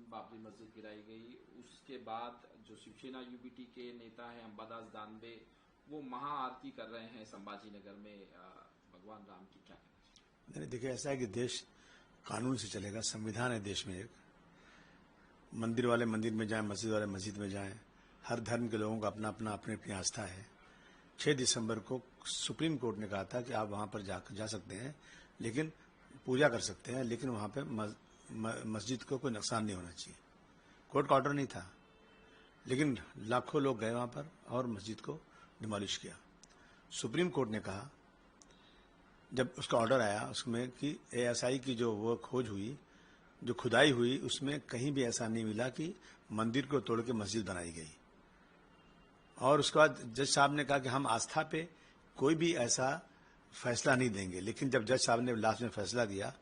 बाबरी मस्जिद गिराई गई, उसके बाद जो शिवसेना यूबीटी के नेता हैं अंबादास दानवे, वो महाआरती कर रहे हैं संभाजी नगर में भगवान राम की। क्या कहना चाहिए? देखिए, ऐसा है कि देश कानून से चलेगा, संविधान है देश में। एक मंदिर वाले मंदिर में जाएं, मस्जिद वाले मस्जिद में जाएं, हर धर्म के लोगों का अपना अपना अपनी अपनी आस्था है। 6 दिसंबर को सुप्रीम कोर्ट ने कहा था कि आप वहां पर जा सकते हैं, लेकिन पूजा कर सकते हैं, लेकिन वहां पे मस्जिद को कोई नुकसान नहीं होना चाहिए। कोर्ट का ऑर्डर नहीं था, लेकिन लाखों लोग गए वहां पर और मस्जिद को डिमोलिश किया। सुप्रीम कोर्ट ने कहा, जब उसका ऑर्डर आया उसमें, कि एएसआई की जो वो खोज हुई, जो खुदाई हुई, उसमें कहीं भी ऐसा नहीं मिला कि मंदिर को तोड़ के मस्जिद बनाई गई। और उसके बाद जज साहब ने कहा कि हम आस्था पे कोई भी ऐसा फैसला नहीं देंगे। लेकिन जब जज साहब ने लास्ट में फैसला दिया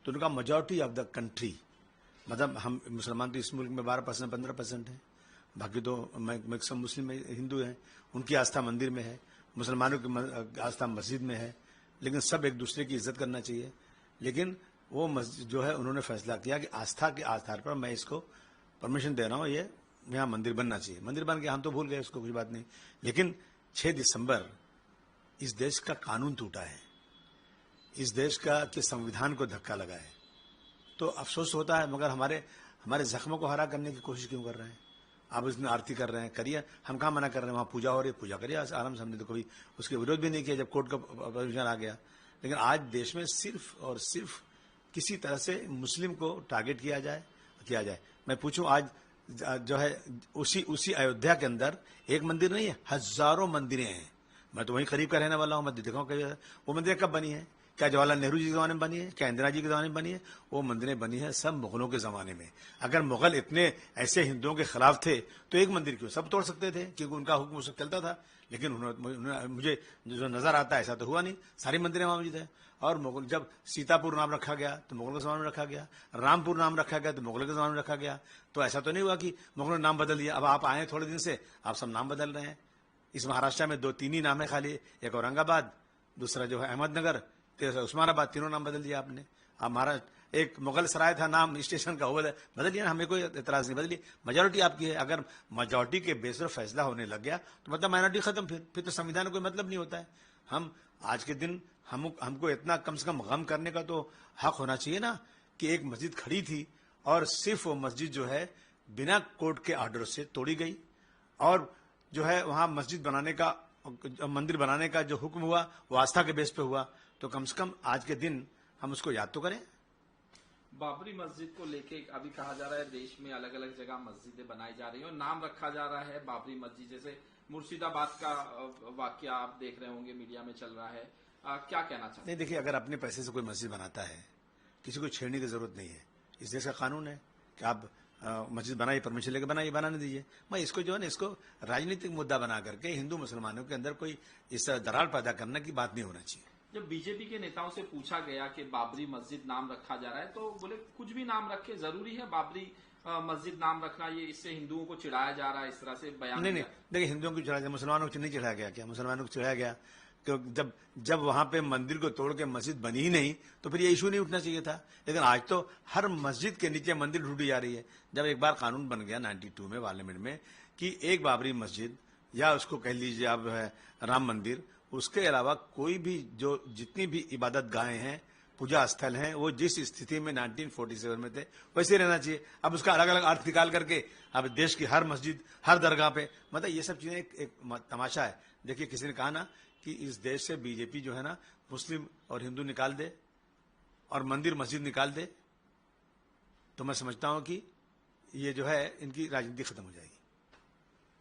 तो उनका मेजॉरिटी ऑफ द कंट्री, मतलब हम मुसलमान तो इस मुल्क में 12% 15% है, बाकी तो मैक्सिमम मुस्लिम हिंदू हैं, उनकी आस्था मंदिर में है, मुसलमानों की आस्था मस्जिद में है, लेकिन सब एक दूसरे की इज्जत करना चाहिए। लेकिन वो मस्जिद जो है, उन्होंने फैसला किया कि आस्था के आधार पर मैं इसको परमिशन दे रहा हूँ, ये यहाँ मंदिर बनना चाहिए। मंदिर बन गया, हम तो भूल गए उसको, कोई बात नहीं। लेकिन 6 दिसंबर इस देश का कानून टूटा है, इस देश का के संविधान को धक्का लगा है, तो अफसोस होता है। मगर हमारे जख्मों को हरा करने की कोशिश क्यों कर रहे हैं? आप इसमें आरती कर रहे हैं, करिए, हम कहाँ मना कर रहे हैं। वहाँ पूजा हो रही है, पूजा करिए आराम से, हमने तो कभी उसके विरोध भी नहीं किया जब कोर्ट का परमिशन आ गया। लेकिन आज देश में सिर्फ और सिर्फ किसी तरह से मुस्लिम को टारगेट किया जाए। मैं पूछूं, आज जो है उसी अयोध्या के अंदर एक मंदिर नहीं है, हजारों मंदिरें हैं। मैं तो वहीं करीब का रहने वाला हूं, मैं देखा हूं वो मंदिरें कब बनी है। क्या जवाहरलाल नेहरू जी के जमाने में बनी है? क्या इंदिरा जी के जमाने में बनी है? वो मंदिरें बनी है सब मुगलों के जमाने में। अगर मुगल इतने ऐसे हिंदुओं के खिलाफ थे तो एक मंदिर क्यों, सब तोड़ सकते थे, क्योंकि उनका हुक्म उस चलता था। लेकिन मुझे जो नजर आता है ऐसा तो हुआ नहीं, सारी मंदिरें मौजूद है। और मुगल, जब सीतापुर नाम रखा गया तो मुगलों के जमाने में रखा गया, रामपुर नाम रखा गया तो मुगलों के जमाने में रखा गया। तो ऐसा तो नहीं हुआ कि मुगलों ने नाम बदल दिया। अब आप आए थोड़े दिन से, आप सब नाम बदल रहे हैं। इस महाराष्ट्र में 2-3 ही नाम है खाली, एक औरंगाबाद, दूसरा जो है अहमदनगर, तीसरा उस्मानाबाद, तीनों नाम बदल दिया आपने। अब महाराष्ट्र एक मुगल सराय था नाम स्टेशन का, वो बदल दिया, हमें कोई एतराज नहीं, बदलिए। मेजोरिटी आपकी है। अगर मेजोरिटी के बेस पर फैसला होने लग गया तो मतलब माइनॉरिटी खत्म, फिर तो संविधान का कोई मतलब नहीं होता है। हम आज के दिन हमको इतना कम से कम गम करने का तो हक होना चाहिए ना, कि एक मस्जिद खड़ी थी और सिर्फ वो मस्जिद जो है बिना कोर्ट के ऑर्डर से तोड़ी गई, और जो है वहां मंदिर बनाने का जो हुक्म हुआ वो आस्था के बेस पे हुआ। तो कम से कम आज के दिन हम उसको याद तो करें। बाबरी मस्जिद को लेके अभी कहा जा रहा है देश में अलग अलग जगह मस्जिदें बनाई जा रही हैं और नाम रखा जा रहा है बाबरी मस्जिद। जैसे मुर्शिदाबाद का वाकया आप देख रहे होंगे, मीडिया में चल रहा है। क्या कहना चाहते हैं? नहीं, देखिए, अगर अपने पैसे से कोई मस्जिद बनाता है, किसी को छेड़ने की जरूरत नहीं है। इस देश का कानून है कि आप मस्जिद बनाइए, परमिशन लेकर बनाइए, बनाने दीजिए। मैं इसको जो है ना, इसको राजनीतिक मुद्दा बना करके हिंदू मुसलमानों के अंदर कोई इस दरार पैदा करने की बात नहीं होना चाहिए। जब बीजेपी के नेताओं से पूछा गया कि बाबरी मस्जिद नाम रखा जा रहा है, तो बोले कुछ भी नाम रखे, जरूरी है बाबरी मस्जिद नाम रखना, ये इससे हिंदुओं को चिढ़ाया जा रहा है, इस तरह से बयान। नहीं, देखिए, हिंदुओं को चिढ़ाया, मुसलमानों को नहीं चिढ़ाया गया। क्या मुसलमानों को चिढ़ाया गया? जब वहां पे मंदिर को तोड़ के मस्जिद बनी ही नहीं तो फिर ये इशू नहीं उठना चाहिए था। लेकिन आज तो हर मस्जिद के नीचे मंदिर ढूंढी जा रही है। जब एक बार कानून बन गया 92 में पार्लियामेंट में कि एक बाबरी मस्जिद, या उसको कह लीजिए आप है राम मंदिर, उसके अलावा कोई भी जो जितनी भी इबादत गाहें हैं, पूजा स्थल हैं, वो जिस स्थिति में 1947 में थे वैसे रहना चाहिए। अब उसका अलग अलग अर्थ निकाल करके अब देश की हर मस्जिद, हर दरगाह पे, मतलब ये सब चीजें एक तमाशा है। देखिए, किसी ने कहा ना कि इस देश से बीजेपी जो है ना मुस्लिम और हिंदू निकाल दे और मंदिर मस्जिद निकाल दे, तो मैं समझता हूं कि ये जो है इनकी राजनीति खत्म हो जाएगी।